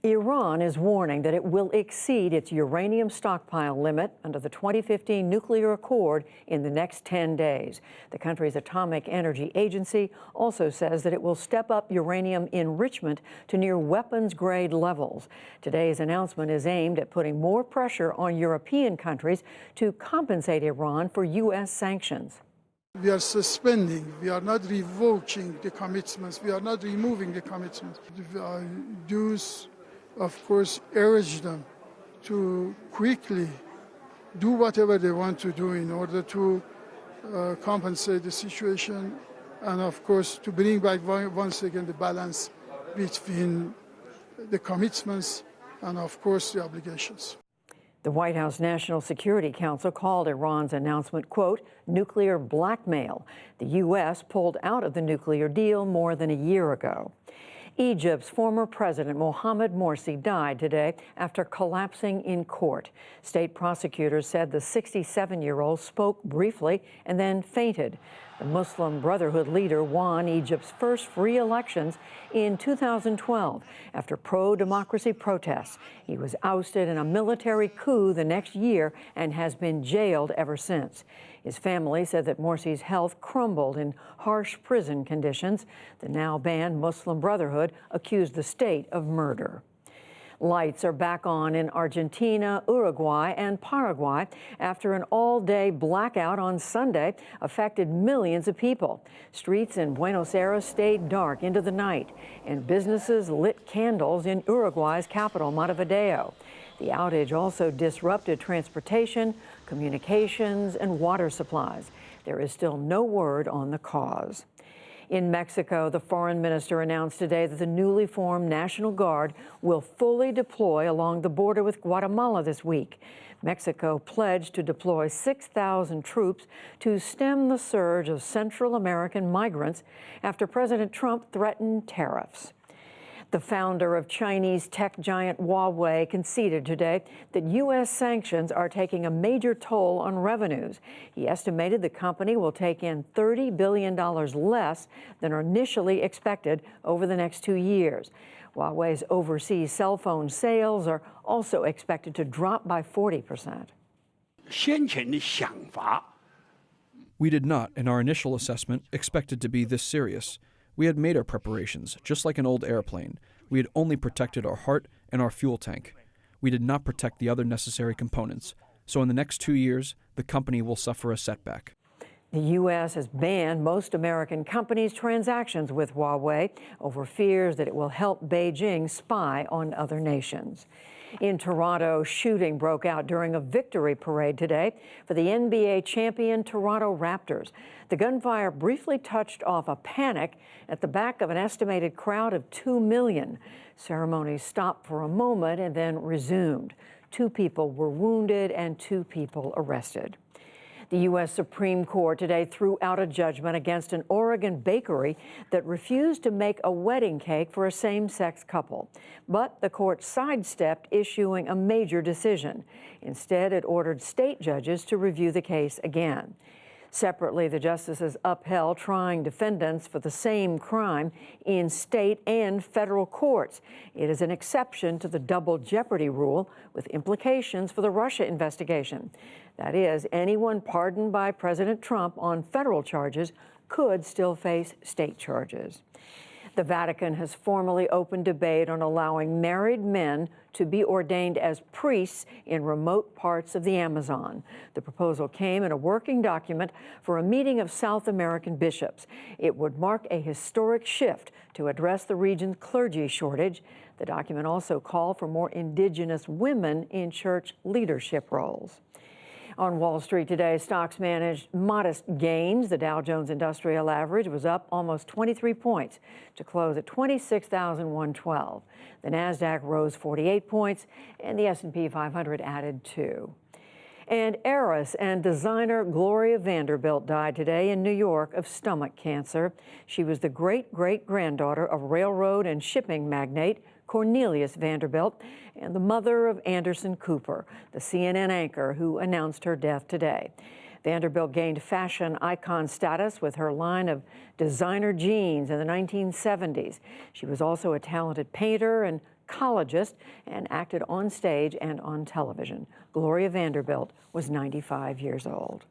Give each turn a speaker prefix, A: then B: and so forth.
A: Iran is warning that it will exceed its uranium stockpile limit under the 2015 nuclear accord in the next 10 days. The country's Atomic Energy Agency also says that it will step up uranium enrichment to near weapons-grade levels. Today's announcement is aimed at putting more pressure on European countries to compensate Iran for U.S. sanctions.
B: We are suspending, we are not revoking the commitments, we are not removing the commitments. I do, of course, urge them to quickly do whatever they want to do in order to compensate the situation and, of course, to bring back once again the balance between the commitments and, of course, the obligations.
A: The White House National Security Council called Iran's announcement, quote, nuclear blackmail. The U.S. pulled out of the nuclear deal more than a year ago. Egypt's former president, Mohamed Morsi, died today after collapsing in court. State prosecutors said the 67-year-old spoke briefly and then fainted. The Muslim Brotherhood leader won Egypt's first free elections in 2012 after pro-democracy protests. He was ousted in a military coup the next year and has been jailed ever since. His family said that Morsi's health crumbled in harsh prison conditions. The now banned Muslim Brotherhood accused the state of murder. Lights are back on in Argentina, Uruguay, and Paraguay after an all-day blackout on Sunday affected millions of people. Streets in Buenos Aires stayed dark into the night, and businesses lit candles in Uruguay's capital, Montevideo. The outage also disrupted transportation, communications, and water supplies. There is still no word on the cause. In Mexico, the foreign minister announced today that the newly formed National Guard will fully deploy along the border with Guatemala this week. Mexico pledged to deploy 6,000 troops to stem the surge of Central American migrants after President Trump threatened tariffs. The founder of Chinese tech giant Huawei conceded today that U.S. sanctions are taking a major toll on revenues. He estimated the company will take in $30 billion less than initially expected over the next 2 years. Huawei's overseas cell phone sales are also expected to drop by 40%.
C: We did not, in our initial assessment, expect it to be this serious. We had made our preparations, just like an old airplane. We had only protected our heart and our fuel tank. We did not protect the other necessary components. So in the next 2 years, the company will suffer a setback.
A: The U.S. has banned most American companies' transactions with Huawei over fears that it will help Beijing spy on other nations. In Toronto, shooting broke out during a victory parade today for the NBA champion Toronto Raptors. The gunfire briefly touched off a panic at the back of an estimated crowd of 2 million. Ceremonies stopped for a moment and then resumed. 2 people were wounded and 2 people arrested. The U.S. Supreme Court today threw out a judgment against an Oregon bakery that refused to make a wedding cake for a same-sex couple. But the court sidestepped issuing a major decision. Instead, it ordered state judges to review the case again. Separately, the justices upheld trying defendants for the same crime in state and federal courts. It is an exception to the double jeopardy rule with implications for the Russia investigation. That is, anyone pardoned by President Trump on federal charges could still face state charges. The Vatican has formally opened debate on allowing married men to be ordained as priests in remote parts of the Amazon. The proposal came in a working document for a meeting of South American bishops. It would mark a historic shift to address the region's clergy shortage. The document also called for more indigenous women in church leadership roles. On Wall Street today, stocks managed modest gains. The Dow Jones Industrial Average was up almost 23 points to close at 26,112. The Nasdaq rose 48 points, and the S&P 500 added 2. And heiress and designer Gloria Vanderbilt died today in New York of stomach cancer. She was the great-great-granddaughter of railroad and shipping magnate Cornelius Vanderbilt and the mother of Anderson Cooper, the CNN anchor who announced her death today. Vanderbilt gained fashion icon status with her line of designer jeans in the 1970s. She was also a talented painter and psychologist and acted on stage and on television. Gloria Vanderbilt was 95 years old.